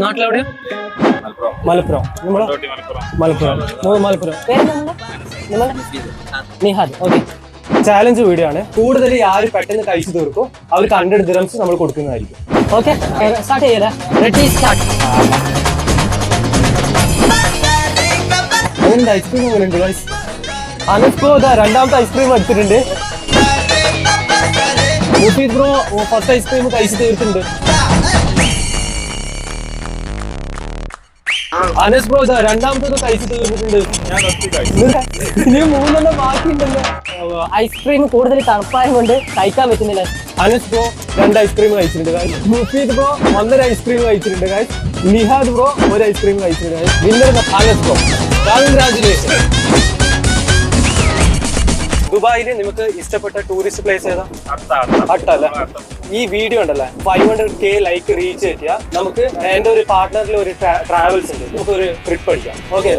നാട്ടിലെവിടെയാ? മലപ്പുറം. നമ്മള് Malappuram. Nihad. Okay. Challenge video ആണ്. കൂടുതൽ ആര് പെട്ടെന്ന് കഴിച്ചു തീർക്കും അവർക്ക് 100 ദിറംസ് നമ്മൾ കൊടുക്കുന്നതായിരിക്കും. ഓക്കെ, സ്റ്റാർട്ട് ചെയ്യല്ലേ? Ready, start. അങ്ങനെ ഐസ്ക്രീം എങ്ങനെയുണ്ട് ഗൈസ്? അനസ് ബ്രോ രണ്ടാമത്തെ ഐസ്ക്രീം എടുത്തിട്ടുണ്ട്. മുഫീദ് ബ്രോ ഫസ്റ്റ് ഐസ്ക്രീം കഴിച്ചു തീർത്തിട്ടുണ്ട്. അനസ് ബ്രോ രണ്ടാമത്തെ കഴിച്ചു തീർന്നിട്ടുണ്ട്. ഇനി 3 ബാക്കിയുണ്ടല്ലോ. ഐസ്ക്രീം കൂടുതൽ തണുപ്പായത് കൊണ്ട് കഴിക്കാൻ പറ്റുന്നില്ല. അനസ് ബ്രോ 2 ഐസ്ക്രീം കഴിച്ചിട്ടുണ്ട്. മുഫീദ് ബ്രോ 1.5 ഐസ്ക്രീം കഴിച്ചിട്ടുണ്ട്. നിഹാദ് ബ്രോ 1 ഐസ്ക്രീം കഴിച്ചിട്ടുണ്ട്. Winner Anas bro. കൺഗ്രാജുലേഷൻ. ദുബായിൽ നിങ്ങൾക്ക് ഇഷ്ടപ്പെട്ട ടൂറിസ്റ്റ് പ്ലേസ് ഏതാ? അട്ടല്ല. ഈ വീഡിയോ ഉണ്ടല്ലേ 500K ലൈക്ക് റീച്ച് കിട്ടിയാൽ നമുക്ക് എന്റെ ഒരു പാർട്ട്ണറിൽ ഒരു ട്രാവൽസ് ഉണ്ട്, നമുക്ക് ഒരു ട്രിപ്പ് അടിക്കാം. ഓക്കെ.